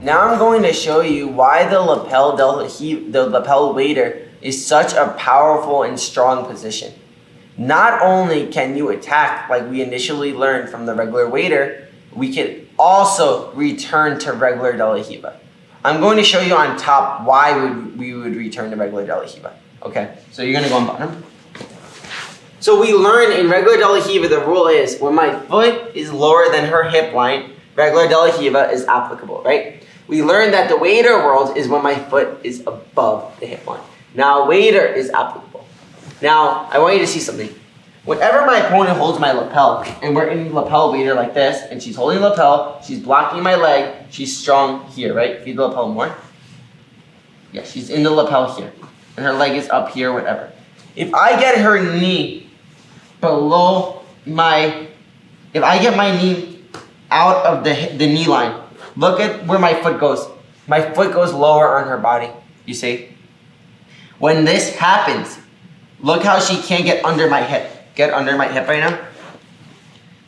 Now I'm going to show you why the lapel waiter is such a powerful and strong position. Not only can you attack like we initially learned from the regular waiter, we can also return to regular De La Riva. I'm going to show you on top why we would return to regular De La Riva. Okay, so you're going to go on bottom. So we learned in regular De La Riva, the rule is when my foot is lower than her hip line, regular De La Riva is applicable, right? We learned that the waiter world is when my foot is above the hip line. Now waiter is applicable. Now I want you to see something. Whenever my opponent holds my lapel, and we're in lapel waiter like this, and she's holding the lapel, she's blocking my leg, she's strong here, right? Feed the lapel more. Yeah, she's in the lapel here, and her leg is up here, whatever. If I get her knee below if I get my knee out of the knee line, look at where my foot goes. My foot goes lower on her body, you see? When this happens, look how she can't get under my hip. Get under my hip right now?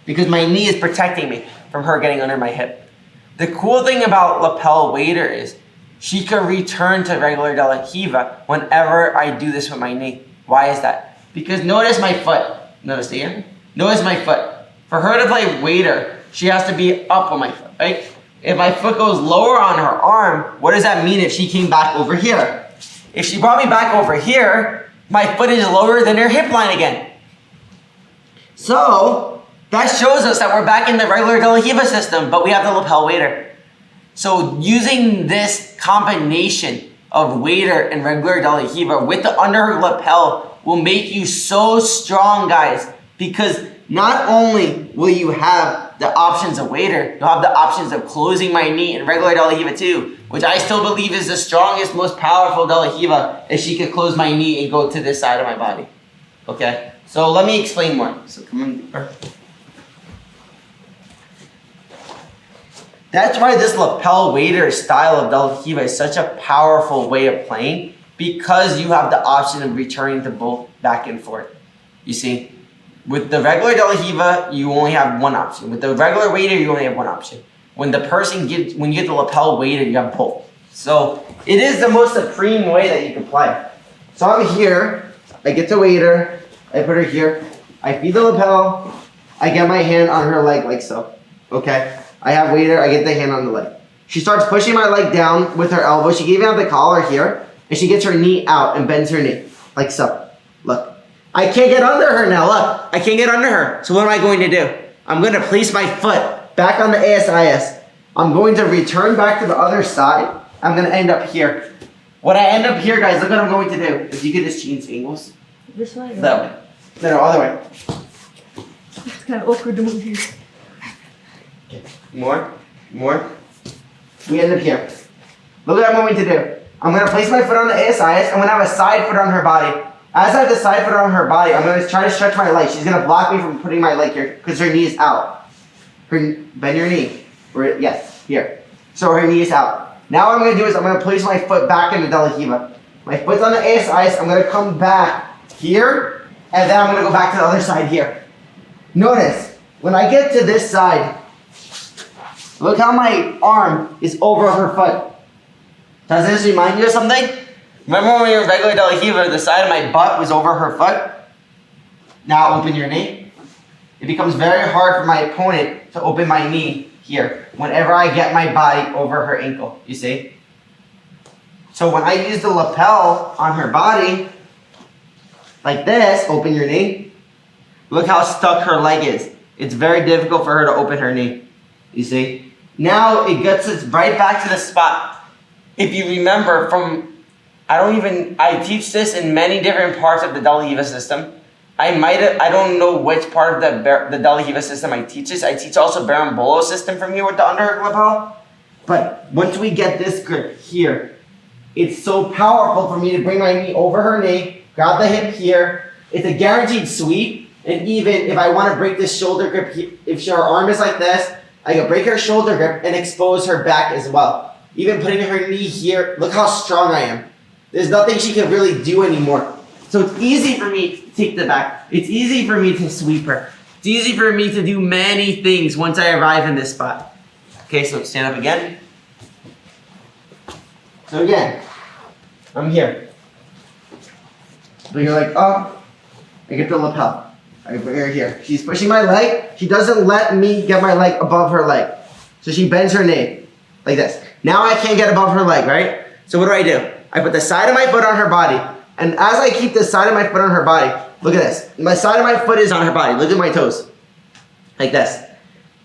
Because my knee is protecting me from her getting under my hip. The cool thing about lapel waiter is she can return to regular De La Riva whenever I do this with my knee. Why is that? Because notice my foot. Notice here? Notice my foot. For her to play waiter, she has to be up on my foot, right? If my foot goes lower on her arm, what does that mean if she came back over here? If she brought me back over here, my foot is lower than her hip line again. So that shows us that we're back in the regular De La Riva system, but we have the lapel waiter. So using this combination of waiter and regular De La Riva with the under lapel will make you so strong, guys, because not only will you have the options of waiter, you'll have the options of closing my knee in regular De La Riva too, which I still believe is the strongest, most powerful De La Riva if she could close my knee and go to this side of my body. Okay? So let me explain more. So come on. That's why this lapel waiter style of De La Riva is such a powerful way of playing, because you have the option of returning to both back and forth. You see? With the regular De La Riva, you only have one option. With the regular waiter, you only have one option. When you get the lapel waiter, you have both. So it is the most supreme way that you can play. So I'm here, I get the waiter, I put her here, I feed the lapel, I get my hand on her leg like so. Okay? I have waiter, I get the hand on the leg. She starts pushing my leg down with her elbow. She even have the collar here, and she gets her knee out and bends her knee like so. Look. I can't get under her now, look. I can't get under her. So what am I going to do? I'm going to place my foot back on the ASIS. I'm going to return back to the other side. I'm going to end up here. When I end up here, guys, look what I'm going to do. If you could just change angles. This way? That way. No, other way. It's kind of awkward to move here. More. We end up here. Look what I'm going to do. I'm going to place my foot on the ASIS. I'm going to have a side foot on her body. As I have the side foot on her body, I'm going to try to stretch my leg. She's going to block me from putting my leg here because her knee is out. Bend your knee. Yes, here. So her knee is out. Now what I'm going to do is I'm going to place my foot back into De La Riva. My foot's on the ASIS. I'm going to come back here, and then I'm going to go back to the other side here. Notice, when I get to this side, look how my arm is over her foot. Does this remind you of something? Remember when we were regular De La Riva, the side of my butt was over her foot? Now open your knee. It becomes very hard for my opponent to open my knee here whenever I get my body over her ankle, you see? So when I use the lapel on her body, like this, open your knee. Look how stuck her leg is. It's very difficult for her to open her knee, you see? Now it gets us right back to the spot. If you remember from I teach this in many different parts of the De La Riva system. I don't know which part of the De La Riva system I teach this. I teach also Berimbolo system from here with the underhook lapel. But once we get this grip here, it's so powerful for me to bring my knee over her knee, grab the hip here. It's a guaranteed sweep. And even if I want to break this shoulder grip, if her arm is like this, I can break her shoulder grip and expose her back as well. Even putting her knee here, look how strong I am. There's nothing she can really do anymore. So it's easy for me to take the back. It's easy for me to sweep her. It's easy for me to do many things once I arrive in this spot. Okay, so stand up again. So again, I'm here. Bring her leg up. I get the lapel. I bring her here. She's pushing my leg. She doesn't let me get my leg above her leg. So she bends her knee like this. Now I can't get above her leg, right? So what do? I put the side of my foot on her body. And as I keep the side of my foot on her body, look at this. My side of my foot is on her body. Look at my toes. Like this.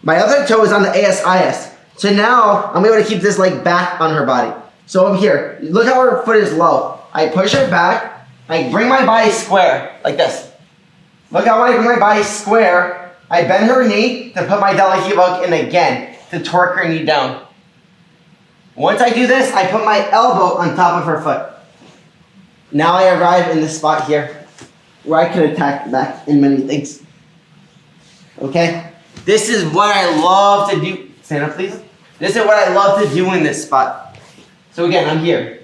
My other toe is on the ASIS. So now I'm able to keep this leg back on her body. So I'm here. Look how her foot is low. I push her back. I bring my body square like this. Look how when I bring my body square, I bend her knee to put my De La Riva hook in again to torque her knee down. Once I do this, I put my elbow on top of her foot. Now I arrive in the spot here where I can attack back in many things. Okay? This is what I love to do. Stand up, please. This is what I love to do in this spot. So again, I'm here.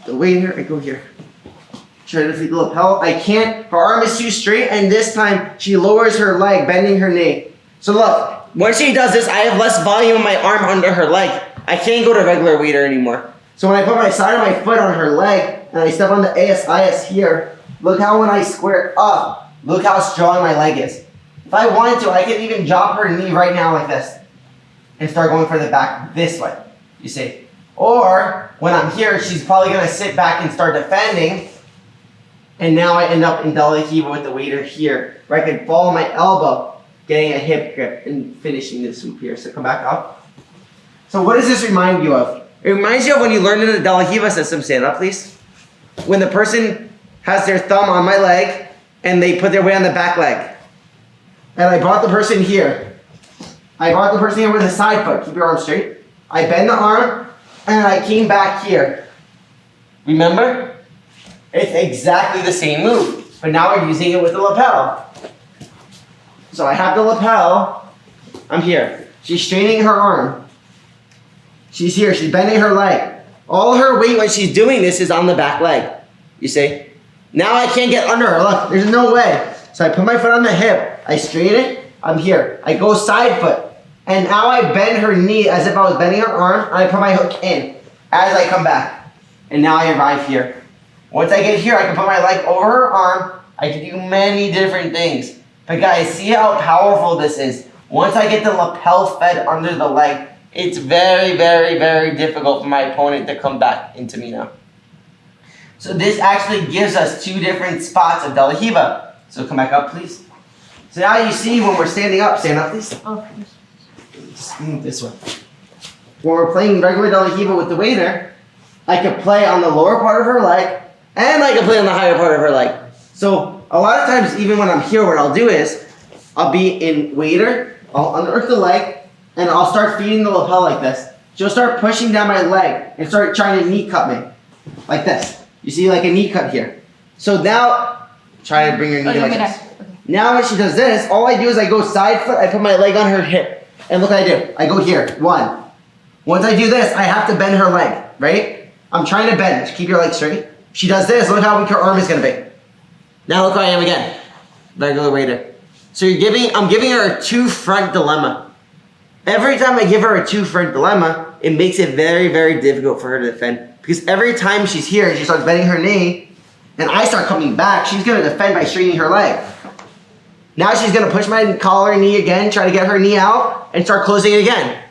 The waiter, I go here. Try to feed the lapel. I can't. Her arm is too straight, and this time she lowers her leg, bending her knee. So look, when she does this, I have less volume in my arm under her leg. I can't go to regular waiter anymore. So when I put my side of my foot on her leg, and I step on the ASIS here, look how when I square up, look how strong my leg is. If I wanted to, I could even drop her knee right now like this, and start going for the back this way, you see. Or, when I'm here, she's probably going to sit back and start defending. And now I end up in De La Riva with the waiter here, where I could follow my elbow, getting a hip grip, and finishing the sweep here. So come back up. So what does this remind you of? It reminds you of when you learned in the De La Riva system. Stand up, please. When the person has their thumb on my leg, and they put their weight on the back leg. And I brought the person here. I brought the person here with a side foot. Keep your arm straight. I bend the arm. And I came back here. Remember? It's exactly the same move, but now we're using it with the lapel. So I have the lapel. I'm here. She's straining her arm. She's here. She's bending her leg. All her weight when she's doing this is on the back leg. You see? Now I can't get under her. Look, there's no way. So I put my foot on the hip. I straighten it. I'm here. I go side foot. And now I bend her knee as if I was bending her arm, and I put my hook in as I come back. And now I arrive here. Once I get here, I can put my leg over her arm. I can do many different things. But guys, see how powerful this is. Once I get the lapel fed under the leg, it's very, very, very difficult for my opponent to come back into me now. So this actually gives us two different spots of De La Riva. So come back up, please. So now you see when we're standing up. Stand up, please. Oh, Move this way. When we're playing regular De La Riva with the waiter, I could play on the lower part of her leg, and I could play on the higher part of her leg. So a lot of times, even when I'm here, what I'll do is, I'll be in waiter, I'll unearth the leg, and I'll start feeding the lapel like this. She'll start pushing down my leg and start trying to knee cut me. Like this. You see like a knee cut here. So now, try to bring your knee like this. Okay. Now when she does this, all I do is I go side foot, I put my leg on her hip. And look what I do. I go here. One. Once I do this, I have to bend her leg, right? I'm trying to bend. Keep your leg straight. She does this. Look how weak her arm is going to be. Now look where I am again. Regular waiter. So I'm giving her a two-front dilemma. Every time I give her a two-front dilemma, it makes it very, very difficult for her to defend. Because every time she's here, she starts bending her knee, and I start coming back, she's going to defend by straightening her leg. Now she's going to push my collar knee again, try to get her knee out, and start closing it again.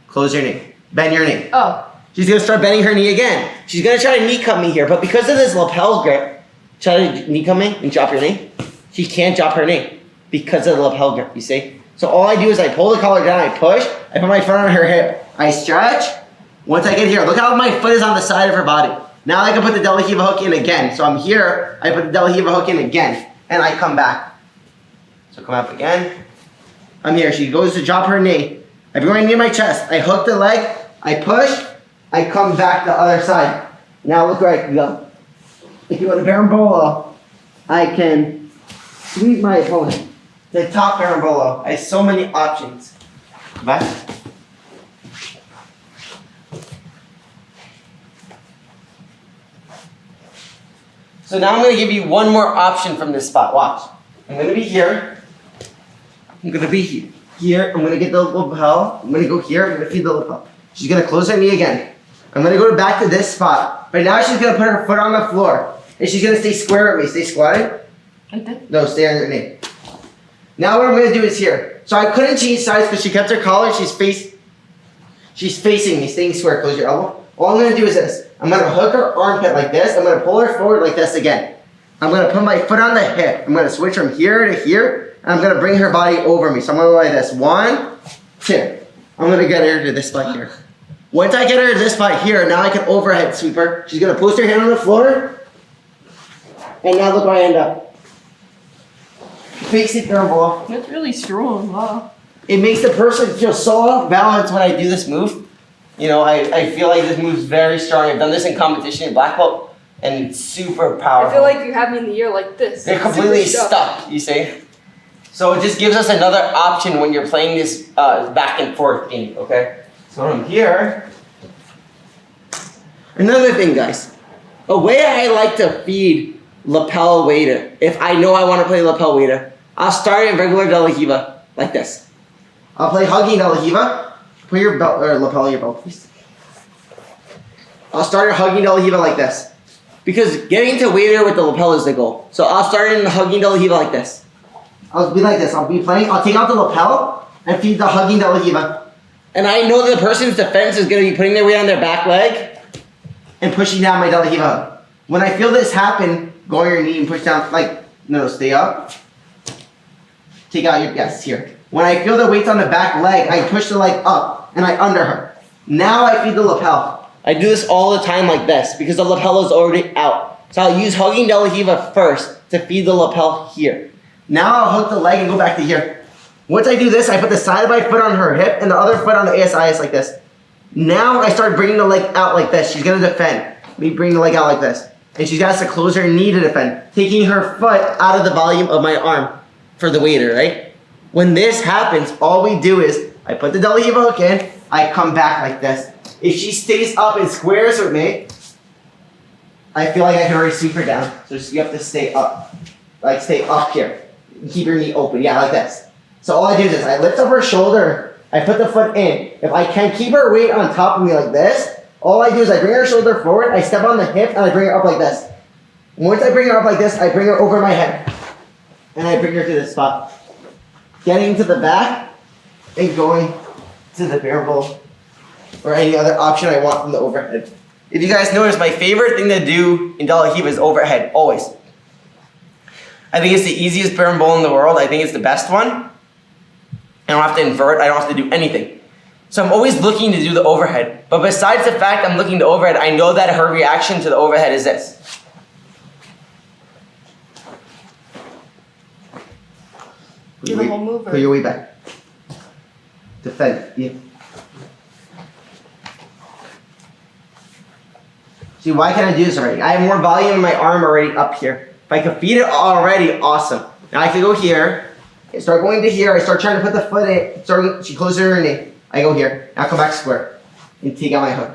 Close your knee. Bend your knee. Oh. She's going to start bending her knee again. She's going to try to knee cut me here, but because of this lapel grip, try to knee cut me and drop your knee. She can't drop her knee because of the lapel grip, you see? So all I do is I pull the collar down, I push, I put my foot on her hip, I stretch. Once I get here, look how my foot is on the side of her body. Now I can put the De La Riva hook in again. So I'm here, I put the De La Riva hook in again, and I come back. So come up again. I'm here. She goes to drop her knee. I bring my knee to my chest. I hook the leg. I push. I come back the other side. Now look where I can go. If you want a berimbolo, I can sweep my opponent. The top berimbolo. I have so many options. Back. So now I'm going to give you one more option from this spot. Watch. I'm going to be here. I'm going to be here. here. I'm gonna get the lapel. I'm gonna go here. I'm gonna feed the lapel. She's gonna close her knee again. I'm gonna go back to this spot. But now she's gonna put her foot on the floor. And she's gonna stay square with me. Stay squatted. Like that? No, stay on your knee. Now what I'm gonna do is here. So I couldn't change sides because she kept her collar. She's facing me, staying square. Close your elbow. All I'm gonna do is this. I'm gonna hook her armpit like this. I'm gonna pull her forward like this again. I'm gonna put my foot on the hip. I'm gonna switch from here to here. And I'm gonna bring her body over me. So I'm gonna go like this. 1, 2. I'm gonna get her to this spot here. Once I get her to this spot here, now I can overhead sweep her. She's gonna post her hand on the floor. And now look where I end up. Fake seat barrel ball. That's really strong. Wow. It makes the person feel so off balance when I do this move. You know, I feel like this move's very strong. I've done this in competition in black belt, and it's super powerful. I feel like you have me in the air like this. They're completely Super stuck, you see? So it just gives us another option when you're playing this back and forth game, okay? So I'm here. Another thing, guys. A way I like to feed lapel waiter, if I know I want to play lapel waiter, I'll start in regular De La Riva, like this. I'll play hugging De La Riva. Put your belt, or lapel on your belt, please. I'll start hugging De La Riva like this. Because getting to waiter with the lapel is the goal. So I'll start in hugging De La Riva like this. I'll be like this. I'll be playing. I'll take out the lapel and feed the hugging De La Riva. And I know the person's defense is going to be putting their weight on their back leg and pushing down my De La Riva. When I feel this happen, go on your knee and push down, like, no, stay up. Take out your, yes, here. When I feel the weight's on the back leg, I push the leg up and I under her. Now I feed the lapel. I do this all the time like this because the lapel is already out. So I'll use hugging De La Riva first to feed the lapel here. Now I'll hook the leg and go back to here. Once I do this, I put the side of my foot on her hip and the other foot on the ASIS like this. Now I start bringing the leg out like this. She's gonna defend. Me bring the leg out like this. And she has to close her knee to defend, taking her foot out of the volume of my arm for the waiter, right? When this happens, all we do is, I put the De La Riva hook in, I come back like this. If she stays up and squares with me, I feel like I can already sweep her down. So you have to stay up. Like stay up here. Keep your knee open, yeah, like this. So all I do is this, I lift up her shoulder, I put the foot in. If I can keep her weight on top of me like this, all I do is I bring her shoulder forward, I step on the hip, and I bring her up like this. Once I bring her up like this, I bring her over my head. And I bring her to this spot. Getting to the back, and going to the bear bowl, or any other option I want from the overhead. If you guys notice, my favorite thing to do in De La Riva is overhead, always. I think it's the easiest bear bowl in the world. I think it's the best one. I don't have to invert, I don't have to do anything. So I'm always looking to do the overhead. But besides the fact I'm looking to overhead, I know that her reaction to the overhead is this. Do the whole move. Put your weight back. Defend. Yeah. See, why can't I do this already? I have more volume in my arm already up here. If I could feed it already, awesome. Now I can go here. I start going to here. I start trying to put the foot in. She closes her knee. I go here. Now come back square. And take out my hook.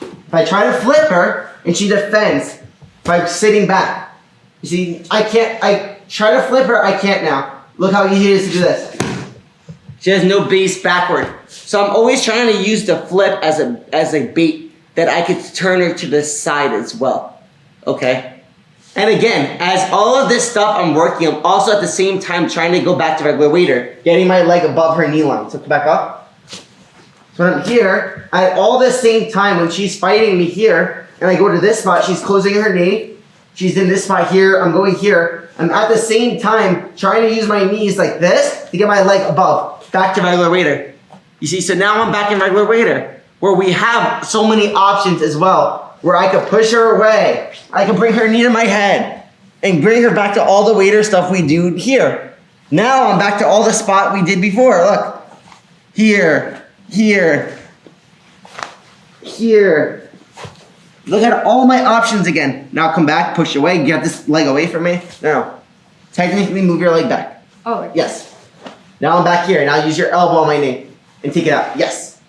If I try to flip her and she defends by sitting back. You see, I try to flip her, I can't now. Look how easy it is to do this. She has no base backward. So I'm always trying to use the flip as a bait that I could turn her to the side as well. Okay? And again, as all of this stuff I'm working, I'm also at the same time trying to go back to regular waiter, getting my leg above her knee line. So come back up. So when I'm here, at all the same time when she's fighting me here, and I go to this spot, she's closing her knee. She's in this spot here, I'm going here. I'm at the same time trying to use my knees like this to get my leg above, back to regular waiter. You see, so now I'm back in regular waiter, where we have so many options as well. Where I could push her away. I could bring her knee to my head and bring her back to all the waiter stuff we do here. Now I'm back to all the spot we did before. Look, here, here, here. Look at all my options again. Now come back, push away, get this leg away from me. No, technically move your leg back. Oh, yes. Now I'm back here. Now use your elbow on my knee and take it out. Yes.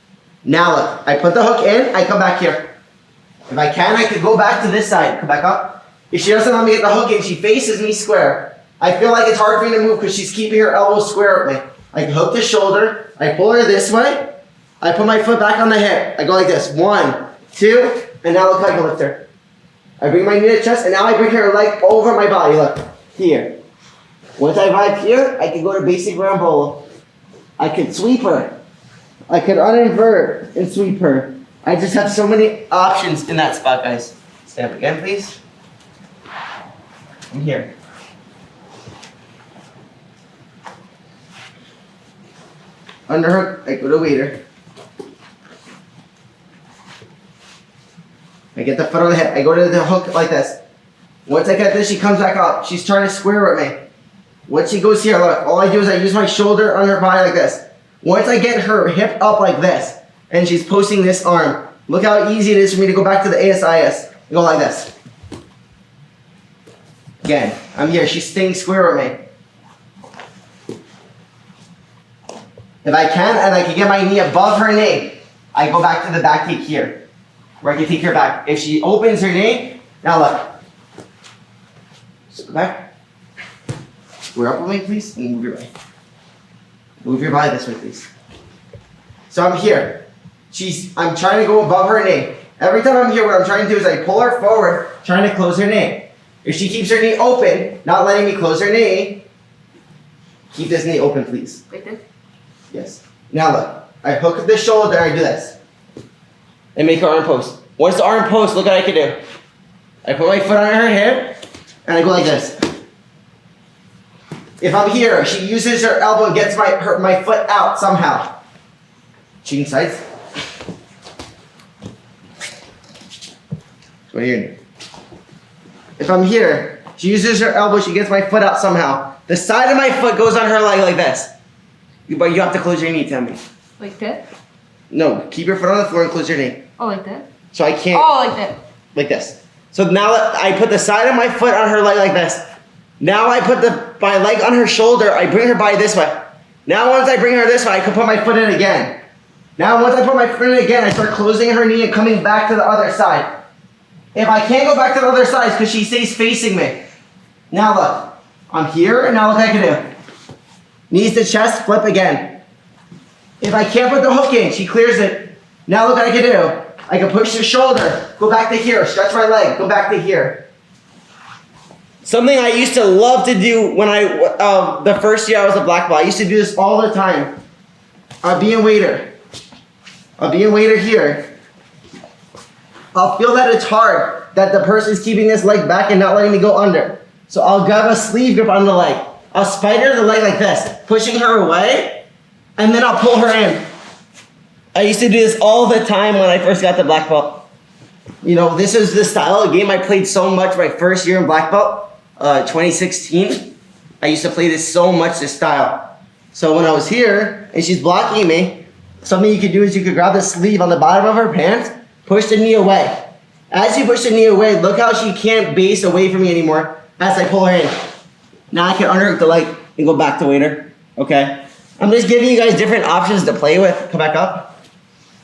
Now look, I put the hook in, I come back here. If I can, I could go back to this side. Come back up. If she doesn't let me get the hook in, she faces me square. I feel like it's hard for me to move because she's keeping her elbows square with me. I hook the shoulder, I pull her this way, I put my foot back on the hip. I go like this, 1, 2, and now look how I can lift her. I bring my knee to chest, and now I bring her leg over my body, look, here. Once I vibe here, I can go to basic round bolo. I can sweep her. I could uninvert and sweep her. I just have so many options in that spot, guys. Stand up again, please. I'm here. Underhook, I go to waiter. I get the foot on the hip. I go to the hook like this. Once I get this, she comes back up. She's trying to square with me. Once she goes here, look, all I do is I use my shoulder on her body like this. Once I get her hip up like this, and she's posting this arm, look how easy it is for me to go back to the ASIS. Go like this. Again, I'm here. She's staying square with me. If I can, and I can get my knee above her knee, I go back to the back take here, where I can take her back. If she opens her knee, now look. So go back. Square up with me, please, and move your body. Move your body this way, please. So I'm here. I'm trying to go above her knee. Every time I'm here, what I'm trying to do is I pull her forward, trying to close her knee. If she keeps her knee open, not letting me close her knee, keep this knee open, please. Like this? Yes. Now look, I hook the shoulder, I do this. And make her arm post. Once the arm post, look what I can do. I put my foot on her hip, and I go like this. If I'm here, she uses her elbow and gets my foot out somehow. Cheating sides. What are you doing? If I'm here, she uses her elbow, she gets my foot out somehow. The side of my foot goes on her leg like this. But you have to close your knee, tell me. Like that? No, keep your foot on the floor and close your knee. Oh, like that? So I can't. Oh, like that. Like this. So now I put the side of my foot on her leg like this. Now I put my leg on her shoulder. I bring her body this way. Now once I bring her this way, I can put my foot in again. Now once I put my foot in again, I start closing her knee and coming back to the other side. If I can't go back to the other side, it's because she stays facing me. Now look, I'm here, and now look what I can do. Knees to chest, flip again. If I can't put the hook in, she clears it. Now look what I can do. I can push the shoulder, go back to here, stretch my leg, go back to here. Something I used to love to do when the first year I was a black belt. I used to do this all the time. I'll be in waiter. I'll be in waiter here. I'll feel that it's hard, that the person's keeping this leg back and not letting me go under. So I'll grab a sleeve grip on the leg. I'll spider the leg like this, pushing her away, and then I'll pull her in. I used to do this all the time when I first got the black belt. You know, this is the style of game I played so much my first year in black belt, 2016. I used to play this so much, this style. So when I was here, and she's blocking me, something you could do is you could grab the sleeve on the bottom of her pants, push the knee away. As you push the knee away, look how she can't base away from me anymore as I pull her in. Now I can underhook the leg and go back to waiter, okay? I'm just giving you guys different options to play with. Come back up.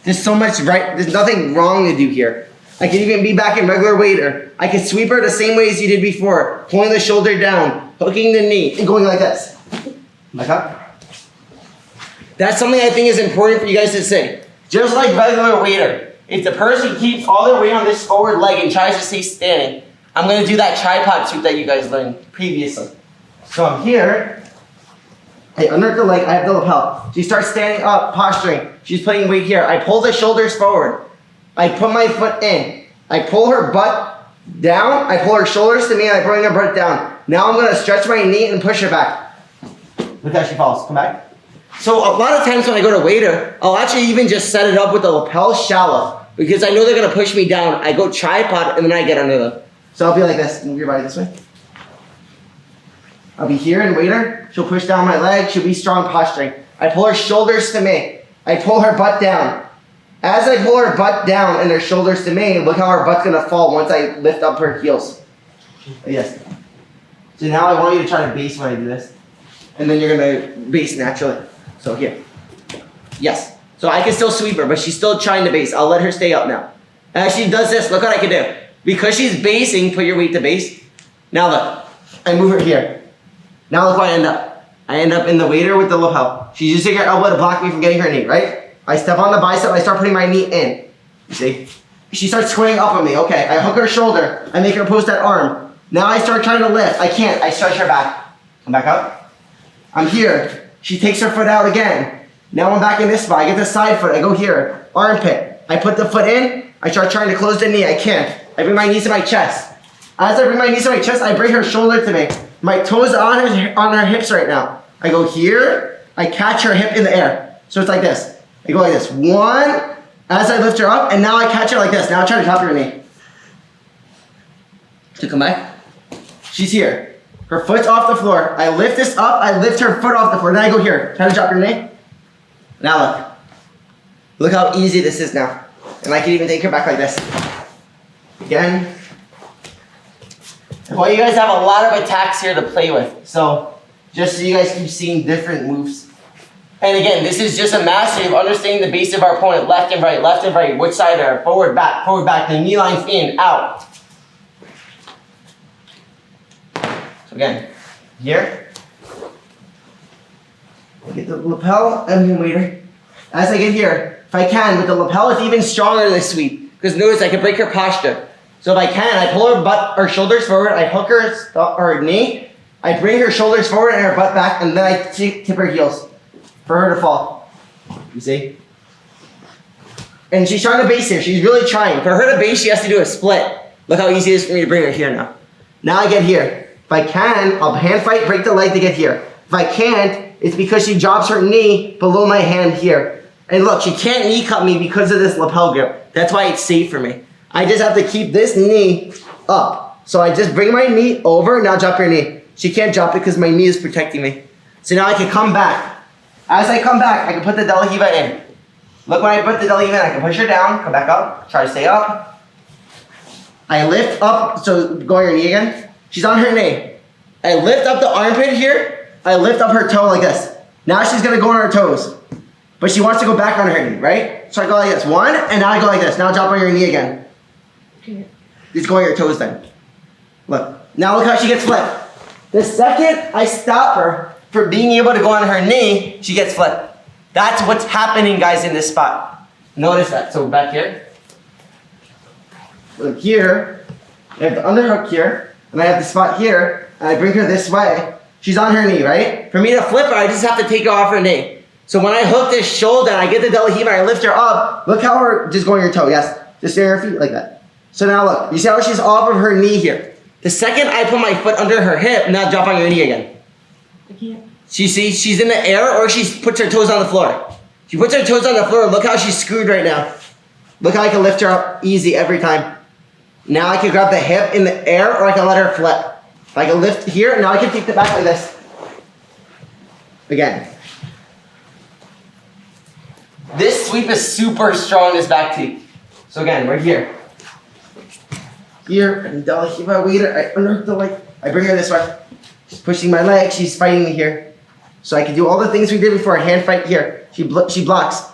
There's so much there's nothing wrong to do here. I can even be back in regular waiter. I can sweep her the same way as you did before, pulling the shoulder down, hooking the knee, and going like this. Back up. That's something I think is important for you guys to say. Just like regular waiter, if the person keeps all their weight on this forward leg and tries to stay standing, I'm going to do that tripod sweep that you guys learned previously. So I'm here. Hey, under the leg, I have the lapel. She starts standing up, posturing. She's putting weight here. I pull the shoulders forward. I put my foot in. I pull her butt down. I pull her shoulders to me, and I bring her butt down. Now I'm going to stretch my knee and push her back. Look how she falls. Come back. So a lot of times when I go to waiter, I'll actually even just set it up with the lapel shallow because I know they're going to push me down. I go tripod, and then I get under them. So I'll be like this. Move your body this way. I'll be here in waiter. She'll push down my leg. She'll be strong posturing. I pull her shoulders to me. I pull her butt down. As I pull her butt down and her shoulders to me, look how her butt's going to fall once I lift up her heels. Yes. So now I want you to try to base when I do this. And then you're going to base naturally. So here. Yes. So I can still sweep her, but she's still trying to base. I'll let her stay up now. As she does this, look what I can do. Because she's basing, put your weight to base. Now look. I move her here. Now look where I end up. I end up in the waiter with the lapel. She's using her elbow to block me from getting her knee, right? I step on the bicep, I start putting my knee in. You see? She starts squaring up on me. Okay, I hook her shoulder. I make her post that arm. Now I start trying to lift. I can't. I stretch her back. Come back up. I'm here. She takes her foot out again. Now I'm back in this spot. I get the side foot. I go here. Armpit. I put the foot in. I start trying to close the knee. I can't. I bring my knees to my chest. As I bring my knees to my chest, I bring her shoulder to me. My toes are on her hips right now. I go here. I catch her hip in the air. So it's like this. I go like this. One. As I lift her up, and now I catch her like this. Now I try to drop her knee. To come back. She's here. Her foot's off the floor. I lift this up. I lift her foot off the floor. Then I go here. Try to drop her knee. Now look. Look how easy this is now. And I can even take her back like this. Again. Well, you guys have a lot of attacks here to play with. So, just so you guys keep seeing different moves. And again, this is just a mastery of understanding the base of our opponent. Left and right, which side are, forward, back, the knee lines in, out. So again, here. Get the lapel and the waiter. As I get here, if I can, with the lapel, it's even stronger than this sweep. Because notice, I can break her posture. So if I can, I pull her butt or shoulders forward, I hook her knee, I bring her shoulders forward and her butt back, and then I tip her heels for her to fall. You see? And she's trying to base here. She's really trying. For her to base, she has to do a split. Look how easy it is for me to bring her here now. Now I get here. If I can, I'll hand fight, break the leg to get here. If I can't, it's because she drops her knee below my hand here. And look, she can't knee cut me because of this lapel grip. That's why it's safe for me. I just have to keep this knee up. So I just bring my knee over, now drop her knee. She can't drop it because my knee is protecting me. So now I can come back. As I come back, I can put the De La Riva in. Look, when I put the De La Riva in, I can push her down, come back up, try to stay up. I lift up, so go on your knee again. She's on her knee. I lift up the armpit here. I lift up her toe like this. Now she's gonna go on her toes. But she wants to go back on her knee, right? So I go like this, one, and now I go like this. Now drop on your knee again. Just go on your toes then. Look, now look how she gets flipped. The second I stop her for being able to go on her knee, she gets flipped. That's what's happening, guys, in this spot. Notice that. So back here. Look here. I have the underhook here, and I have the spot here, and I bring her this way. She's on her knee, right? For me to flip her, I just have to take her off her knee. So when I hook this shoulder, and I get the De La Riva, and I lift her up, look how we're just going your toe, yes? Just stay on her feet like that. So now look, you see how she's off of her knee here? The second I put my foot under her hip, now drop on your knee again. I can't. She sees she's in the air or she puts her toes on the floor. She puts her toes on the floor. Look how she's screwed right now. Look how I can lift her up easy every time. Now I can grab the hip in the air or I can let her flip. If I can lift here, now I can take the back like this. Again. This sweep is super strong, this back teep. So again, right here. Here, and De La Riva waiter, I underhook the leg. I bring her this way. She's pushing my leg, she's fighting me here. So I can do all the things we did before, hand fight here. She blocks.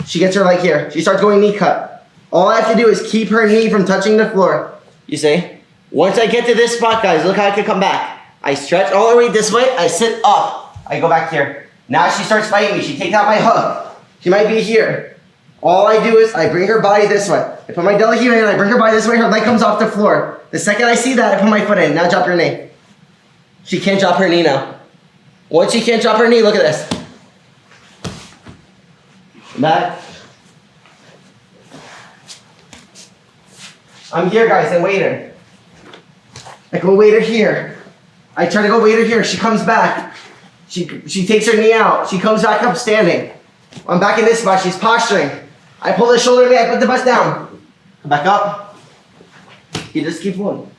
She gets her leg here. She starts going knee cut. All I have to do is keep her knee from touching the floor. You see? Once I get to this spot, guys, look how I can come back. I stretch all the way this way, I sit up. I go back here. Now she starts fighting me. She takes out my hook. She might be here. All I do is I bring her body this way. I put my De La Riva in, I bring her body this way, her leg comes off the floor. The second I see that, I put my foot in. Now drop her knee. She can't drop her knee now. Once she can't drop her knee, look at this. Back. I'm here, guys, and waiter. I go waiter here. I try to go waiter here. She comes back. She takes her knee out. She comes back up standing. I'm back in this spot. She's posturing. I pull the shoulder away. I put the bus down. Come back up. You just keep going.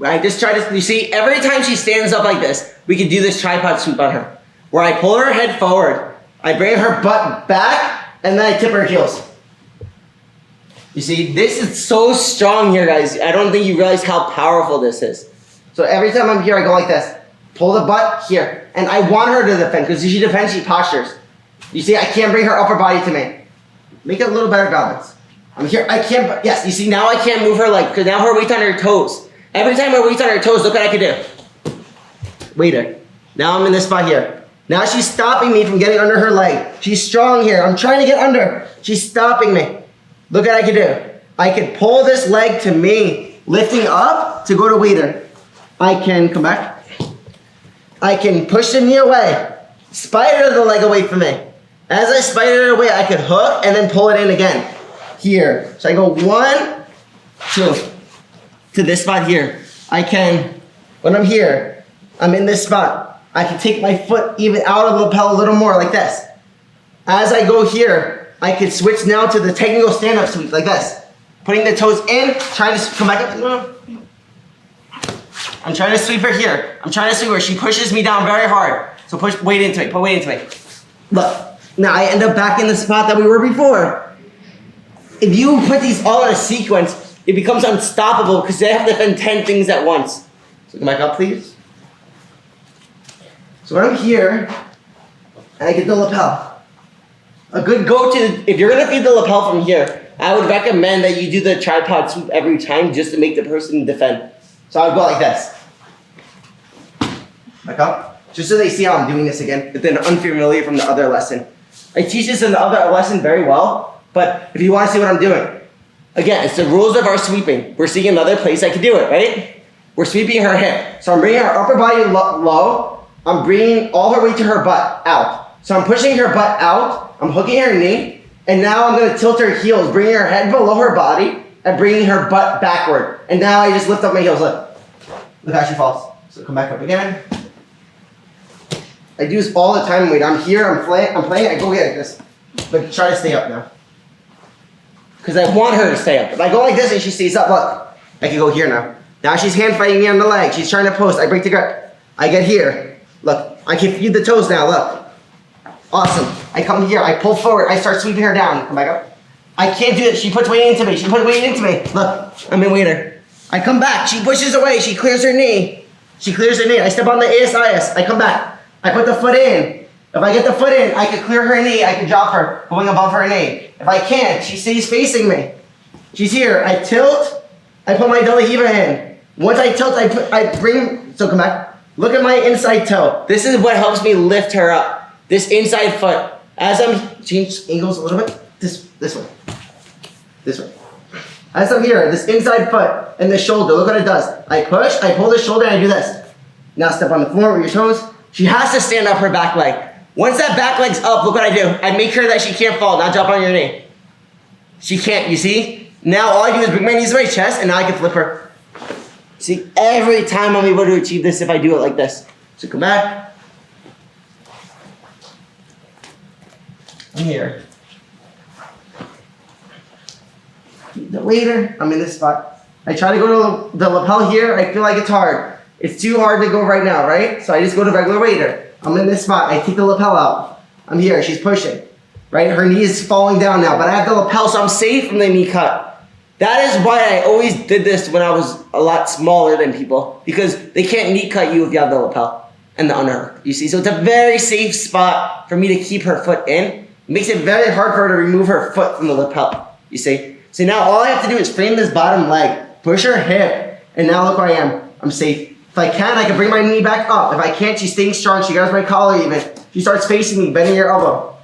I just try to, you see, every time she stands up like this, we can do this tripod sweep on her. Where I pull her head forward. I bring her butt back, and then I tip her heels. You see, this is so strong here, guys. I don't think you realize how powerful this is. So every time I'm here, I go like this. Pull the butt here. And I want her to defend, because if she defends, she postures. You see, I can't bring her upper body to me. Make it a little better balance. I'm here, I can't, yes, you see, now I can't move her leg, because now her weight's on her toes. Every time her weight's on her toes, look what I can do. waiter. Now I'm in this spot here. Now she's stopping me from getting under her leg. She's strong here. I'm trying to get under. She's stopping me. Look what I can do. I can pull this leg to me, lifting up to go to waiter. I can come back. I can push the knee away, spider the leg away from me. As I spider it away, I could hook and then pull it in again. Here. So I go 1, 2 to this spot here. I can, when I'm here, I'm in this spot. I can take my foot even out of the lapel a little more like this. As I go here, I can switch now to the technical stand-up sweep like this. Putting the toes in, trying to come back up. I'm trying to sweep her here. I'm trying to sweep her. She pushes me down very hard. So push weight into me, put weight into me. Look, now I end up back in the spot that we were before. If you put these all in a sequence, it becomes unstoppable because they have to defend 10 things at once. So come back up, please. So when I'm here, and I get the lapel. A good go-to, if you're gonna feed the lapel from here, I would recommend that you do the tripod sweep every time just to make the person defend. So I would go like this. Back up. Just so they see how I'm doing this again, but then unfamiliar from the other lesson. I teach this in the other lesson very well, but if you want to see what I'm doing, again, it's the rules of our sweeping. We're seeing another place I could do it, right? We're sweeping her hip. So I'm bringing her upper body low. I'm bringing all her weight to her butt out. So I'm pushing her butt out. I'm hooking her knee. And now I'm going to tilt her heels, bringing her head below her body and bringing her butt backward. And now I just lift up my heels. Look. Look how she falls. So come back up again. I do this all the time. Wait, I'm here. I'm playing. I go like this. But try to stay up now. Because I want her to stay up. If I go like this and she stays up, look. I can go here now. Now she's hand fighting me on the leg. She's trying to post. I break the grip. I get here. Look, I can feed the toes now, look. Awesome. I come here, I pull forward, I start sweeping her down. Come back up. I can't do it, she puts weight into me, Look, I'm in waiter. I come back, she pushes away, she clears her knee. I step on the ASIS, I come back. I put the foot in. If I get the foot in, I can clear her knee, I can drop her, going above her knee. If I can't, she stays facing me. She's here, I tilt, I put my De La Riva in. Once I tilt, I bring, so come back. Look at my inside toe. This is what helps me lift her up. This inside foot. As I'm, change angles a little bit. This way. This way. As I'm here, this inside foot and the shoulder, look what it does. I push, I pull the shoulder, and I do this. Now step on the floor with your toes. She has to stand up her back leg. Once that back leg's up, look what I do. I make sure that she can't fall. Now jump on your knee. She can't, you see? Now all I do is bring my knees to my chest, and now I can flip her. See, every time I'm able to achieve this if I do it like this. So come back. I'm here. The waiter, I'm in this spot. I try to go to the lapel here. I feel like it's hard. It's too hard to go right now, right? So I just go to regular waiter. I'm in this spot. I take the lapel out. I'm here. She's pushing, right? Her knee is falling down now, but I have the lapel, so I'm safe from the knee cut. That is why I always did this when I was a lot smaller than people, because they can't knee cut you if you have the lapel and the underhook, you see? So it's a very safe spot for me to keep her foot in. It makes it very hard for her to remove her foot from the lapel, you see? So now all I have to do is frame this bottom leg, push her hip, and now look where I am. I'm safe. If I can bring my knee back up. If I can't, she's staying strong. She grabs my collar even. She starts facing me, bending her elbow.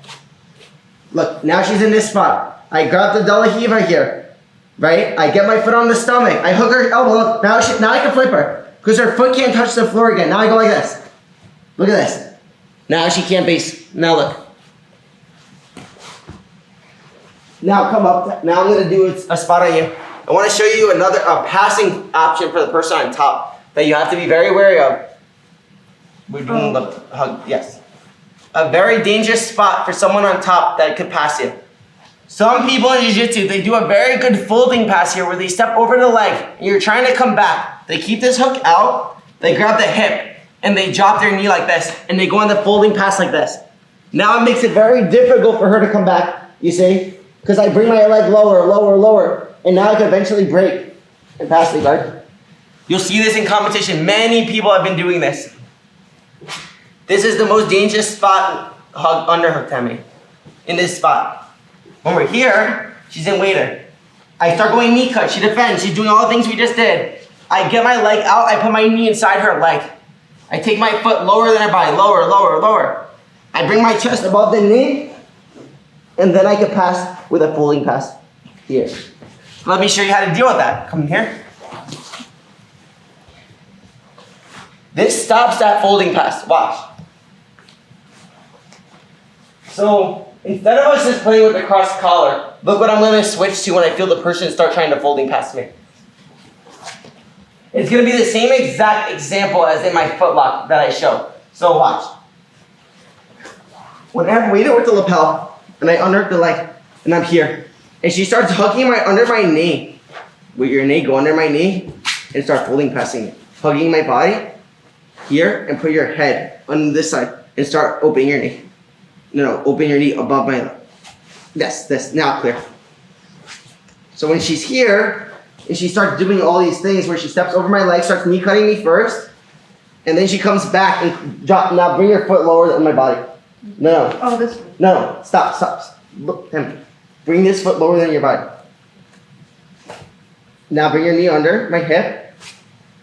Look, now she's in this spot. I grab the De La Riva here, right? I get my foot on the stomach. I hook her elbow. Look, now I can flip her because her foot can't touch the floor again. Now I go like this. Look at this. Now she can't base. Now look. Now come up. Now I'm going to do a spot on you. I want to show you a passing option for the person on top that you have to be very wary of. We're doing the hug, yes. A very dangerous spot for someone on top that could pass you. Some people in Jiu-Jitsu, they do a very good folding pass here where they step over the leg and you're trying to come back. They keep this hook out, they grab the hip, and they drop their knee like this, and they go on the folding pass like this. Now it makes it very difficult for her to come back, you see? Because I bring my leg lower, lower, lower, and now I can eventually break and pass the guard. You'll see this in competition. Many people have been doing this. This is the most dangerous spot, hug, underhook Tammy. In this spot. When we're here, she's in waiter. I start going knee cut, she defends, she's doing all the things we just did. I get my leg out, I put my knee inside her leg. I take my foot lower than her body, lower, lower, lower. I bring my chest above the knee, and then I can pass with a folding pass here. Let me show you how to deal with that. Come here. This stops that folding pass. Watch. So instead of us just playing with the cross collar, look what I'm going to switch to when I feel the person start trying to folding pass me. It's going to be the same exact example as in my foot lock that I show. So watch. When I'm waiting with the lapel, and I unhook the leg, and I'm here, and she starts hooking under my knee. With your knee, go under my knee, and start folding passing it. Hugging my body here, and put your head on this side, and start opening your knee. No, open your knee above my leg. This, now clear. So when she's here, and she starts doing all these things where she steps over my leg, starts knee cutting me first, and then she comes back and drop. Now bring your foot lower than my body. No. Oh, this one. No, stop. Look, him. Bring this foot lower than your body. Now bring your knee under my hip,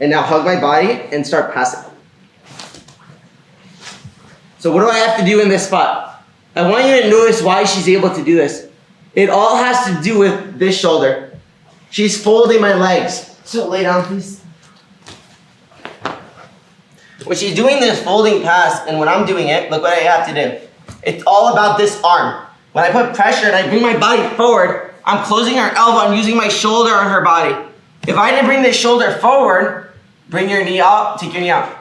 and now hug my body and start passing. So what do I have to do in this spot? I want you to notice why she's able to do this. It all has to do with this shoulder. She's folding my legs. So lay down, please. When she's doing this folding pass, and when I'm doing it, look what I have to do. It's all about this arm. When I put pressure and I bring my body forward, I'm closing her elbow and using my shoulder on her body. If I didn't bring this shoulder forward, bring your knee out, take your knee out.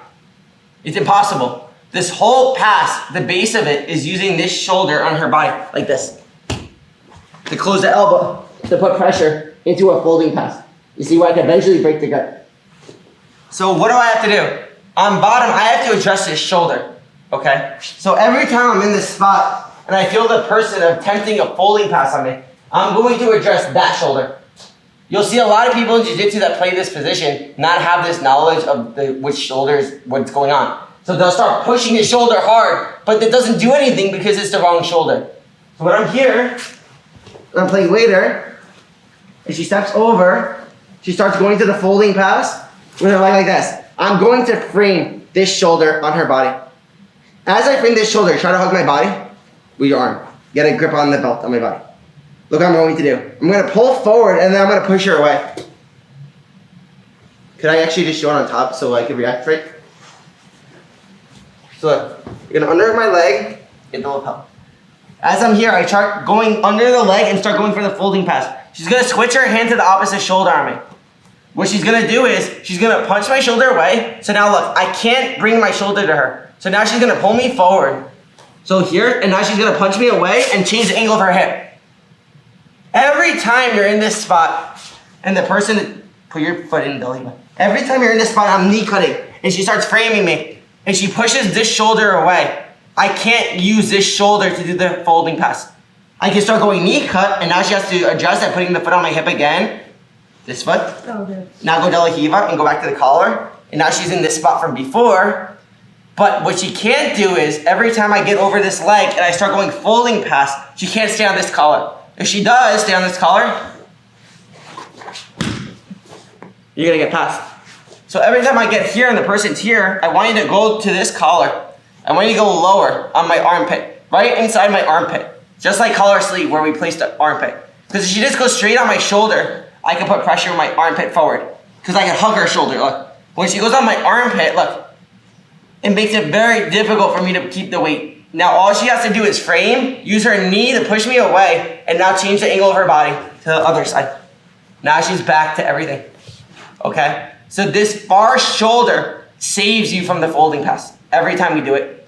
It's impossible. This whole pass, the base of it, is using this shoulder on her body, like this. To close the elbow, to put pressure into a folding pass. You see where I can eventually break the gut. So what do I have to do? On bottom, I have to address this shoulder, okay? So every time I'm in this spot, and I feel the person attempting a folding pass on me, I'm going to address that shoulder. You'll see a lot of people in jiu-jitsu that play this position not have this knowledge of which shoulder is what's going on. So they'll start pushing the shoulder hard, but it doesn't do anything because it's the wrong shoulder. So when I'm here, and I'm playing waiter, and she steps over, she starts going to the folding pass with her leg like this. I'm going to frame this shoulder on her body. As I frame this shoulder, try to hug my body with your arm. Get a grip on the belt on my body. Look what I'm going to do. I'm going to pull forward and then I'm going to push her away. Could I actually just show it on top so I could react right? So look, you're going to underhook my leg, get the lapel. As I'm here, I start going under the leg and start going for the folding pass. She's going to switch her hand to the opposite shoulder on me. What she's going to do is, she's going to punch my shoulder away. So now look, I can't bring my shoulder to her. So now she's going to pull me forward. So here, and now she's going to punch me away and change the angle of her hip. Every time you're in this spot, and the person, put your foot in, belly button. Every time you're in this spot, I'm knee cutting, and she starts framing me, and she pushes this shoulder away. I can't use this shoulder to do the folding pass. I can start going knee cut, and now she has to adjust and putting the foot on my hip again. This foot. Oh, good. Now go De La Hiva and go back to the collar. And now she's in this spot from before. But what she can't do is, every time I get over this leg and I start going folding pass, she can't stay on this collar. If she does stay on this collar, you're gonna get passed. So every time I get here and the person's here, I want you to go to this collar. I want you to go lower on my armpit, right inside my armpit. Just like collar sleeve where we placed the armpit. Because if she just goes straight on my shoulder, I can put pressure on my armpit forward. Because I can hug her shoulder, look. When she goes on my armpit, look, it makes it very difficult for me to keep the weight. Now all she has to do is frame, use her knee to push me away, and now change the angle of her body to the other side. Now she's back to everything, okay? So this far shoulder saves you from the folding pass every time we do it.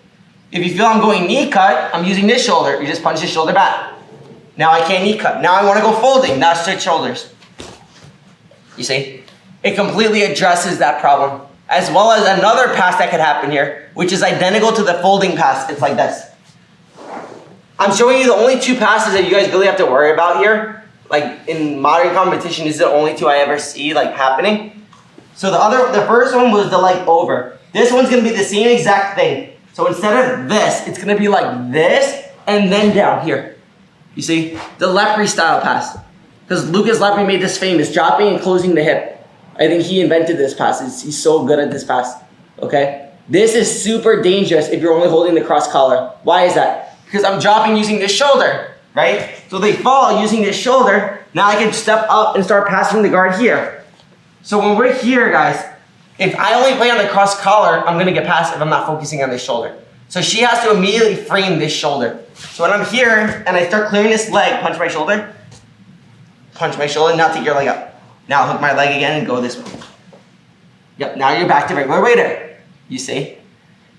If you feel I'm going knee cut, I'm using this shoulder. You just punch this shoulder back. Now I can't knee cut. Now I want to go folding. Now switch shoulders. You see? It completely addresses that problem. As well as another pass that could happen here, which is identical to the folding pass. It's like this. I'm showing you the only two passes that you guys really have to worry about here. Like in modern competition, these are the only two I ever see like happening. So the first one was the leg over. This one's gonna be the same exact thing. So instead of this, it's gonna be like this and then down here. You see? The Lepre style pass. Because Lucas Lepre made this famous, dropping and closing the hip. I think he invented this pass. He's so good at this pass. Okay? This is super dangerous if you're only holding the cross collar. Why is that? Because I'm dropping using this shoulder, right? So they fall using this shoulder. Now I can step up and start passing the guard here. So when we're here, guys, if I only play on the cross collar, I'm gonna get passed if I'm not focusing on this shoulder. So she has to immediately frame this shoulder. So when I'm here and I start clearing this leg, punch my shoulder, now take your leg up. Now hook my leg again and go this way. Yep, now you're back to regular waiter, you see?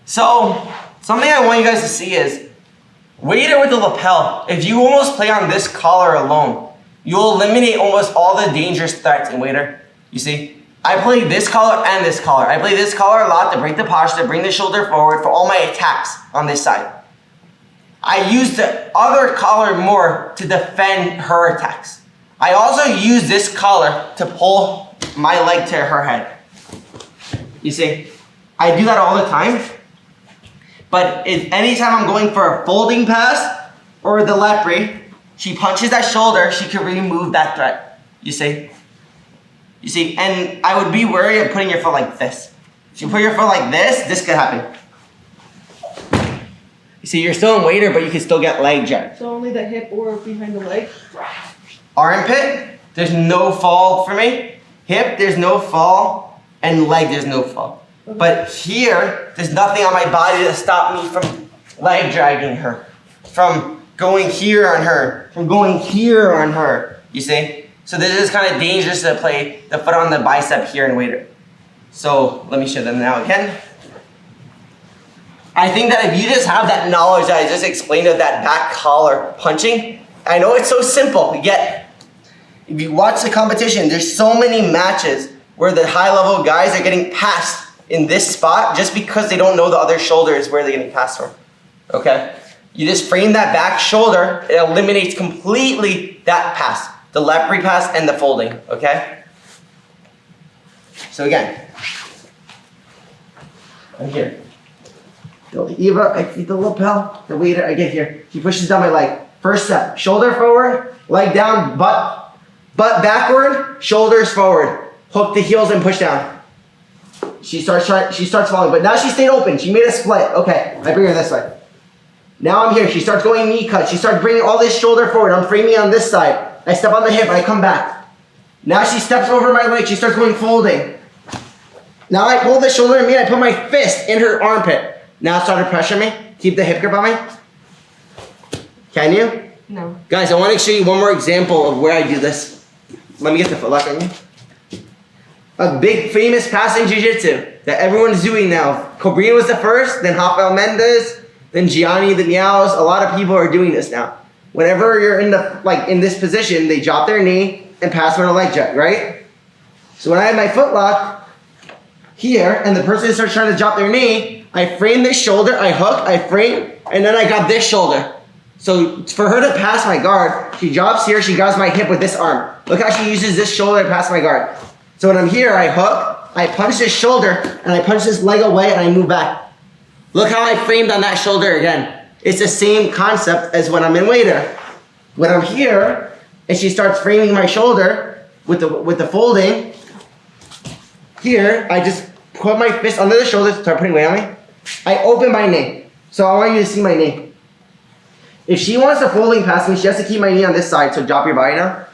So, something I want you guys to see is, waiter with the lapel, if you almost play on this collar alone, you'll eliminate almost all the dangerous threats in waiter, you see? I play this collar and this collar. I play this collar a lot to break the posture, bring the shoulder forward for all my attacks on this side. I use the other collar more to defend her attacks. I also use this collar to pull my leg to her head. You see, I do that all the time. But anytime I'm going for a folding pass or the lepre, she punches that shoulder, she can remove that threat. You see? You see, and I would be wary of putting your foot like this. If you put your foot like this could happen. You see, you're still in waiter, but you can still get leg jacked. So only the hip or behind the leg? Armpit, there's no fall for me. Hip, there's no fall. And leg, there's no fall. Okay. But here, there's nothing on my body to stop me from leg dragging her. From going here on her. From going here on her. You see? So this is kind of dangerous to play the foot on the bicep here in waiter. So let me show them now again. I think that if you just have that knowledge that I just explained of that back collar punching, I know it's so simple, yet if you watch the competition, there's so many matches where the high level guys are getting passed in this spot just because they don't know the other shoulder is where they're getting passed from, okay? You just frame that back shoulder, it eliminates completely that pass, the lepre pass and the folding, okay? So again, I'm here. The Eva, I feed the lapel, the waiter, I get here. She pushes down my leg. First step, shoulder forward, leg down, butt backward, shoulders forward. Hook the heels and push down. She starts falling, but now she stayed open. She made a split. Okay, I bring her this way. Now I'm here. She starts going knee cut. She starts bringing all this shoulder forward. I'm framing on this side. I step on the hip. I come back. Now she steps over my leg. She starts going folding. Now I pull the shoulder in me. I put my fist in her armpit. Now start to pressure me. Keep the hip grip on me. Can you? No. Guys, I want to show you one more example of where I do this. Let me get the footlock on you. A big famous pass in jiu-jitsu that everyone's doing now. Cobrinha was the first, then Rafael Mendes, then Gianni, the Miaos. A lot of people are doing this now. Whenever you're in this position, they drop their knee and pass with a leg jack, right? So when I have my footlock here and the person starts trying to drop their knee, I frame this shoulder, I hook, I frame, and then I grab this shoulder. So for her to pass my guard, she drops here, she grabs my hip with this arm. Look how she uses this shoulder to pass my guard. So when I'm here, I hook, I punch this shoulder, and I punch this leg away, and I move back. Look how I framed on that shoulder again. It's the same concept as when I'm in waiter. When I'm here, and she starts framing my shoulder with the folding, here, I just put my fist under the shoulder, start putting weight on me. I open my knee. So I want you to see my knee. If she wants to folding pass me, she has to keep my knee on this side, so drop your body now.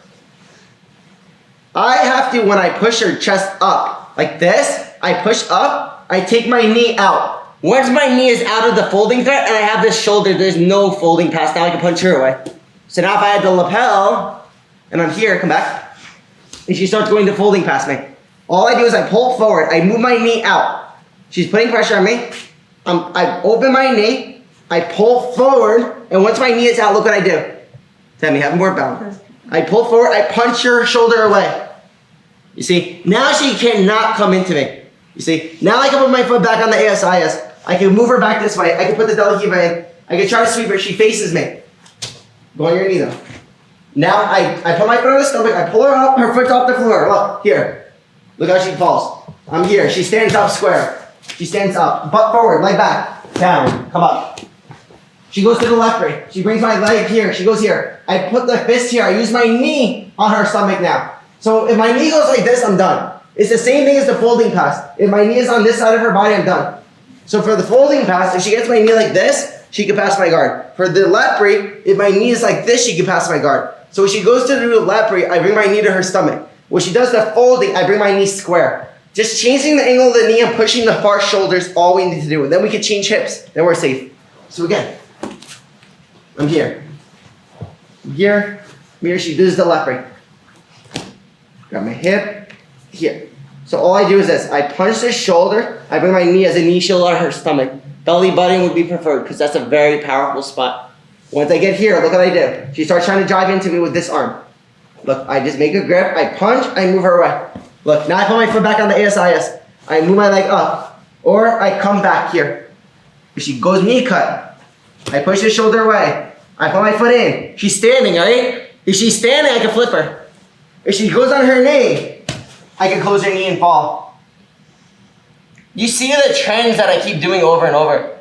I have to, when I push her chest up, like this, I push up, I take my knee out. Once my knee is out of the folding threat and I have this shoulder, there's no folding pass. Now I can punch her away. So now if I had the lapel, and I'm here, come back, and she starts going to folding past me. All I do is I pull forward, I move my knee out. She's putting pressure on me. I open my knee, I pull forward, and once my knee is out, look what I do. Tammy, have more balance. I pull forward, I punch her shoulder away. You see, now she cannot come into me. You see, now I can put my foot back on the ASIS. I can move her back this way. I can put the Dela Hiva in. I can try to sweep her. She faces me. Go on your knee though. Now I put my foot on the stomach. I pull her up. Her foot's off the floor. Look, here. Look how she falls. I'm here. She stands up square. She stands up. Butt forward, leg back. Down. Come up. She goes to the left brain. She brings my leg here. She goes here. I put the fist here. I use my knee on her stomach now. So if my knee goes like this, I'm done. It's the same thing as the folding pass. If my knee is on this side of her body, I'm done. So for the folding pass, if she gets my knee like this, she can pass my guard. For the lepre, if my knee is like this, she can pass my guard. So when she goes to do the lepre, I bring my knee to her stomach. When she does the folding, I bring my knee square. Just changing the angle of the knee and pushing the far shoulders, all we need to do. And then we can change hips. Then we're safe. So again, I'm here. I'm here. She does the lepre. Grab my hip. Here. So all I do is this. I punch the shoulder. I bring my knee as a knee shield on her stomach. Belly button would be preferred because that's a very powerful spot. Once I get here, look what I do. She starts trying to drive into me with this arm. Look, I just make a grip. I punch. I move her away. Look, now I put my foot back on the ASIS. I move my leg up. Or I come back here. If she goes knee cut, I push the shoulder away. I put my foot in. She's standing, right? If she's standing, I can flip her. If she goes on her knee, I can close her knee and fall. You see the trends that I keep doing over and over.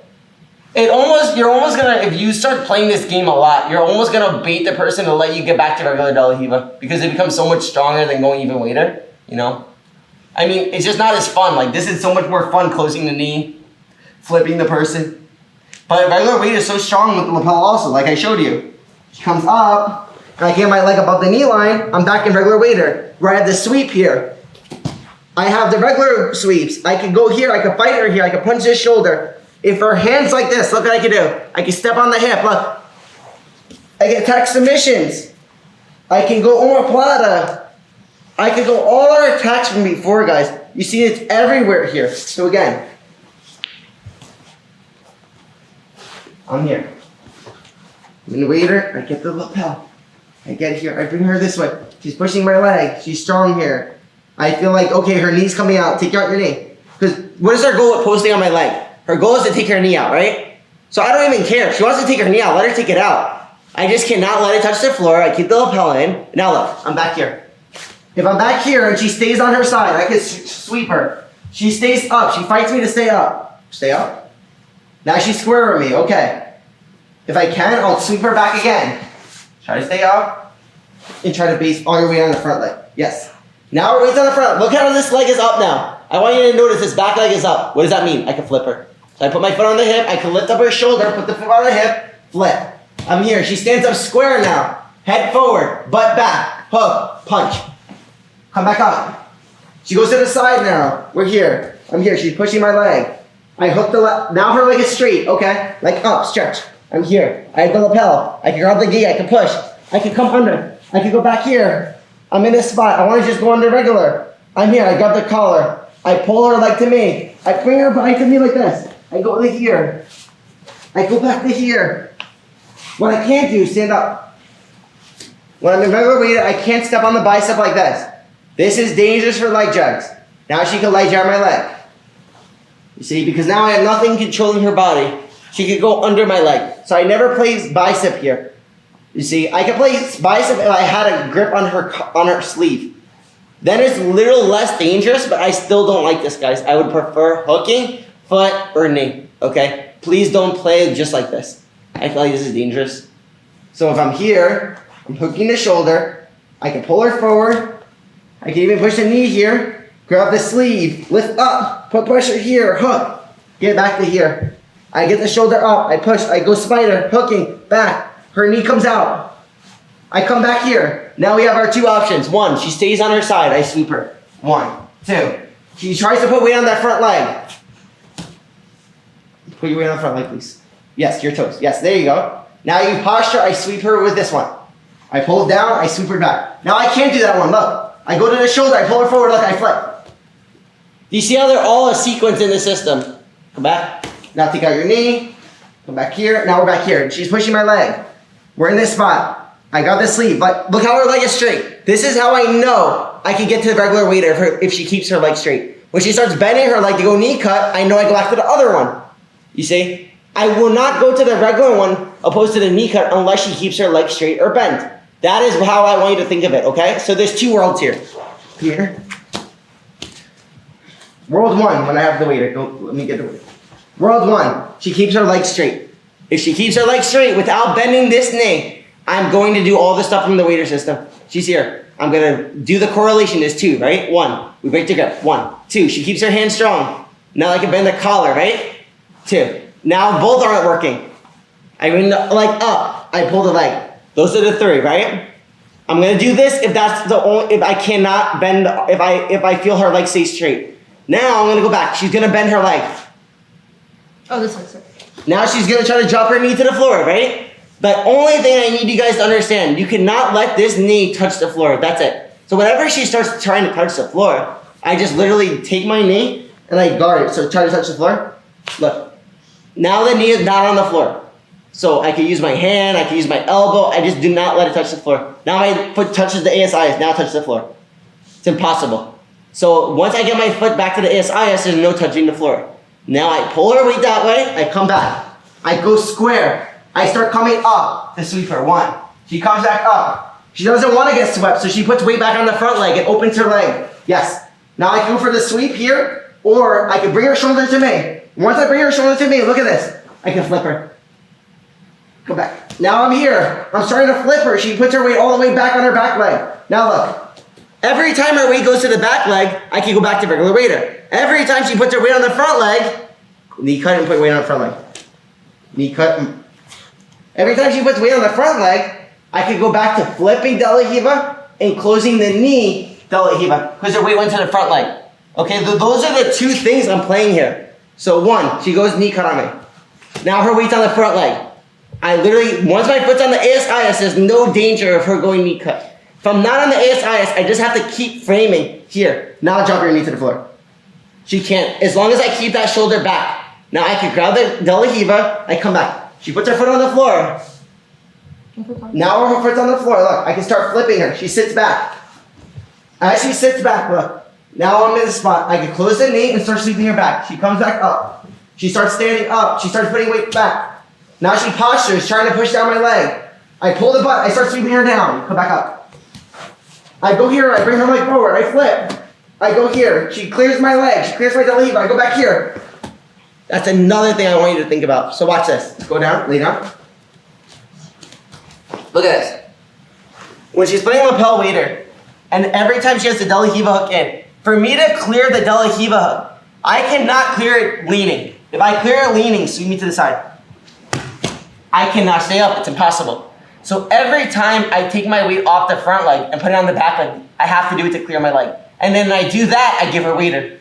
You're almost gonna, if you start playing this game a lot, you're almost gonna bait the person to let you get back to regular De La Riva because it becomes so much stronger than going even weighter, you know? I mean, it's just not as fun. Like, this is so much more fun closing the knee, flipping the person. But regular weight is so strong with the lapel also, like I showed you. She comes up, and I get my leg above the knee line, I'm back in regular weighter, where I have the sweep here. I have the regular sweeps. I can go here, I can fight her here, I can punch this shoulder. If her hand's like this, look what I can do. I can step on the hip, look. I can attack submissions. I can go omoplata. I can go all our attacks from before, guys. You see it's everywhere here. So again, I'm here. I'm in the waiter, I get the lapel. I get here, I bring her this way. She's pushing my leg, she's strong here. I feel like, okay, her knee's coming out, take out your knee. Because what is our goal with posting on my leg? Her goal is to take her knee out, right? So I don't even care. If she wants to take her knee out, let her take it out. I just cannot let it touch the floor. I keep the lapel in. Now look, I'm back here. If I'm back here and she stays on her side, I can sweep her. She stays up. She fights me to stay up. Stay up. Now she's square with me. Okay. If I can, I'll sweep her back again. Try to stay up. And try to base all your weight on the front leg. Yes. Now her weight's on the front. Look how this leg is up now. I want you to notice this back leg is up. What does that mean? I can flip her. So I put my foot on the hip, I can lift up her shoulder, put the foot on the hip, flip. I'm here. She stands up square now. Head forward, butt back, hook, punch. Come back up. She goes to the side now. We're here. I'm here. She's pushing my leg. I hook the leg. Now her leg is straight, okay? Like up, stretch. I'm here. I have the lapel. I can grab the gi. I can push. I can come under. I can go back here. I'm in this spot. I want to just go under regular. I'm here. I grab the collar. I pull her leg to me. I bring her back to me like this. I go to here. I go back to here. What I can't do is stand up. When I'm in regular weight, I can't step on the bicep like this. This is dangerous for leg drags. Now she can leg drag my leg. You see, because now I have nothing controlling her body. She could go under my leg. So I never place bicep here. You see, I could place bicep if I had a grip on her sleeve. Then it's a little less dangerous, but I still don't like this, guys. I would prefer hooking, foot, or knee, okay? Please don't play just like this. I feel like this is dangerous. So if I'm here, I'm hooking the shoulder, I can pull her forward, I can even push the knee here, grab the sleeve, lift up, put pressure here, hook, get back to here. I get the shoulder up, I push, I go spider, hooking, back, her knee comes out. I come back here. Now we have our two options. One, she stays on her side, I sweep her. 1, 2. She tries to put weight on that front leg. Put your weight on the front leg, please. Yes, your toes. Yes, there you go. Now you posture, I sweep her with this one. I pull it down, I sweep her back. Now I can't do that one, look. I go to the shoulder, I pull her forward, look, I flip. Do you see how they're all a sequence in the system? Come back. Now take out your knee. Come back here. Now we're back here. She's pushing my leg. We're in this spot. I got the sleeve, but look how her leg is straight. This is how I know I can get to the regular weight if she keeps her leg straight. When she starts bending her leg to go knee cut, I know I go back to the other one. You see? I will not go to the regular one opposed to the knee cut unless she keeps her leg straight or bent. That is how I want you to think of it, okay? So there's two worlds here. Here. World 1, when I have the weight. Let me get the weight. World 1, she keeps her leg straight. If she keeps her leg straight without bending this knee, I'm going to do all the stuff from the waiter system. She's here. I'm going to do the correlation. There's 2, right? 1, we break the grip. 1, 2, she keeps her hand strong. Now I can bend the collar, right? 2. Now both aren't working. I bring the leg up. I pull the leg. Those are the 3, right? I'm gonna do this if that's the only, if I cannot bend, if I feel her leg stay straight. Now I'm gonna go back. She's gonna bend her leg. Oh, this one's. Now she's gonna try to drop her knee to the floor, right? The only thing I need you guys to understand, you cannot let this knee touch the floor. That's it. So whenever she starts trying to touch the floor, I just literally take my knee and I guard it. So try to touch the floor. Look. Now the knee is not on the floor. So I can use my hand, I can use my elbow. I just do not let it touch the floor. Now my foot touches the ASIS, now touch the floor. It's impossible. So once I get my foot back to the ASIS, there's no touching the floor. Now I pull her weight that way, I come back. I go square. I start coming up to sweep her. 1. She comes back up. She doesn't want to get swept, so she puts weight back on the front leg and opens her leg. Yes. Now I can go for the sweep here, or I can bring her shoulder to me. Once I bring her shoulder to me, look at this. I can flip her. Go back. Now I'm here. I'm starting to flip her. She puts her weight all the way back on her back leg. Now look. Every time her weight goes to the back leg, I can go back to regular waiter. Every time she puts her weight on the front leg, knee cut and put weight on the front leg. Knee cut. Every time she puts weight on the front leg, I can go back to flipping De La Riva and closing the knee De La Riva because her weight went to the front leg. Okay, those are the 2 things I'm playing here. So 1, she goes knee cut on me. Now her weight's on the front leg. I literally, once my foot's on the ASIS, there's no danger of her going knee cut. If I'm not on the ASIS, I just have to keep framing here. Now drop your knee to the floor. She can't, as long as I keep that shoulder back. Now I can grab the De La Riva, I come back. She puts her foot on the floor. Now her foot's on the floor, look, I can start flipping her. She sits back. As she sits back, look, now I'm in the spot. I can close the knee and start sweeping her back. She comes back up. She starts standing up. She starts putting weight back. Now she postures, trying to push down my leg. I pull the butt, I start sweeping her down. Come back up. I go here, I bring her leg forward, I flip. I go here, she clears my leg, she clears my De La Riva, I go back here. That's another thing I want you to think about. So watch this. Go down, lay down. Look at this. When she's playing lapel waiter, and every time she has the De La Riva hook in, for me to clear the De La Riva hook, I cannot clear it leaning. If I clear it leaning, sweep me to the side. I cannot stay up, it's impossible. So every time I take my weight off the front leg and put it on the back leg, I have to do it to clear my leg. And then when I do that, I give her waiter.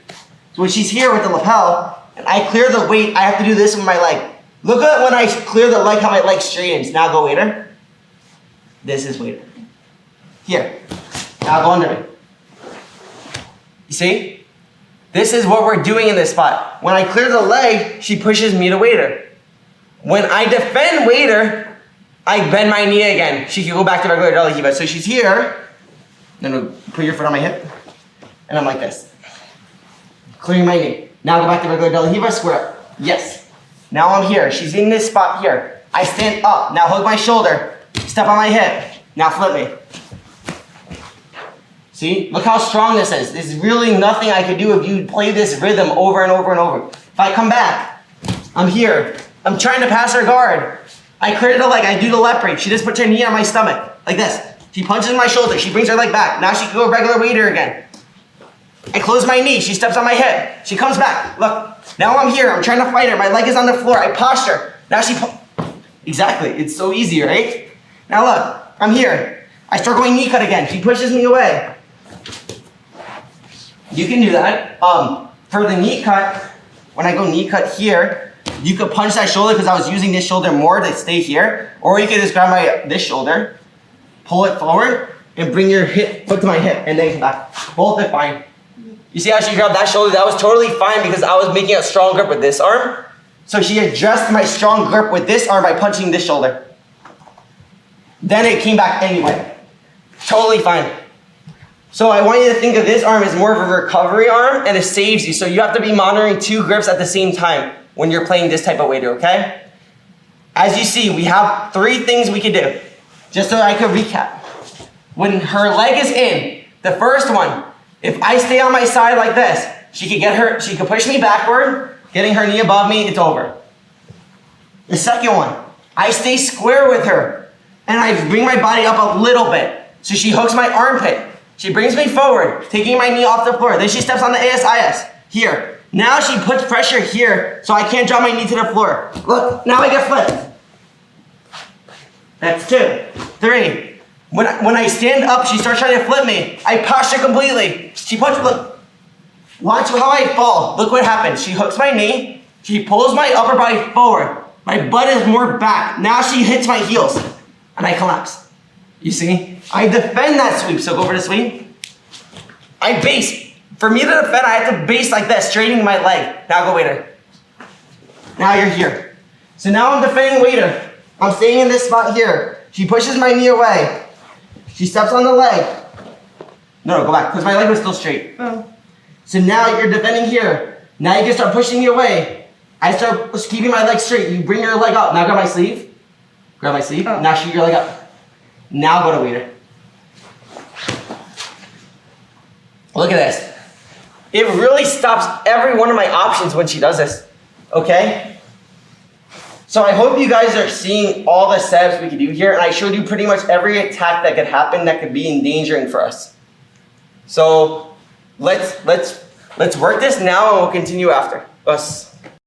So when she's here with the lapel, and I clear the weight, I have to do this with my leg. Look at when I clear the leg, how my leg straightens. Now go waiter. This is waiter. Here, now go under me. You see? This is what we're doing in this spot. When I clear the leg, she pushes me to waiter. When I defend waiter, I bend my knee again. She can go back to regular De La Riva. So she's here, then put your foot on my hip, and I'm like this. Clearing my knee. Now go back to regular De La Riva, square up. Yes. Now I'm here. She's in this spot here. I stand up. Now hug my shoulder. Step on my hip. Now flip me. See? Look how strong this is. There's really nothing I could do if you play this rhythm over and over and over. If I come back, I'm here. I'm trying to pass her guard. I clear the leg. I do the left break. She just puts her knee on my stomach. Like this. She punches my shoulder. She brings her leg back. Now she can go regular waiter again. I close my knee. She steps on my hip. She comes back. Look. Now I'm here. I'm trying to fight her. My leg is on the floor. I posture. Now she... Exactly. It's so easy, right? Now look. I'm here. I start going knee cut again. She pushes me away. You can do that. For the knee cut, when I go knee cut here, you could punch that shoulder because I was using this shoulder more to stay here. Or you could just grab this shoulder, pull it forward, and bring your foot to my hip, and then come back. Both are fine. You see how she grabbed that shoulder? That was totally fine because I was making a strong grip with this arm. So she adjusted my strong grip with this arm by punching this shoulder. Then it came back anyway. Totally fine. So I want you to think of this arm as more of a recovery arm, and it saves you. So you have to be monitoring 2 grips at the same time when you're playing this type of waiter, okay? As you see, we have 3 things we can do. Just so I could recap. When her leg is in, the first one, if I stay on my side like this, she could push me backward, getting her knee above me, it's over. The second one, I stay square with her, and I bring my body up a little bit. So she hooks my armpit. She brings me forward, taking my knee off the floor. Then she steps on the ASIS. Here. Now she puts pressure here, so I can't drop my knee to the floor. Look, now I get flipped. That's 2. 3. When I stand up, she starts trying to flip me. I posture completely. She puts, look. Watch how I fall. Look what happens. She hooks my knee. She pulls my upper body forward. My butt is more back. Now she hits my heels. And I collapse. You see? I defend that sweep. So go for the sweep. I base. For me to defend, I have to base like this, straightening my leg. Now go waiter. Now you're here. So now I'm defending waiter. I'm staying in this spot here. She pushes my knee away. She steps on the leg. No, go back, because my leg was still straight. Oh. So now you're defending here. Now you can start pushing me away. I start keeping my leg straight. You bring your leg up. Now grab my sleeve. Grab my sleeve. Oh. Now shoot your leg up. Now go to waiter. Look at this. It really stops every one of my options when she does this. Okay? So I hope you guys are seeing all the setups we could do here, and I showed you pretty much every attack that could happen that could be endangering for us. So let's work this now, and we'll continue after us.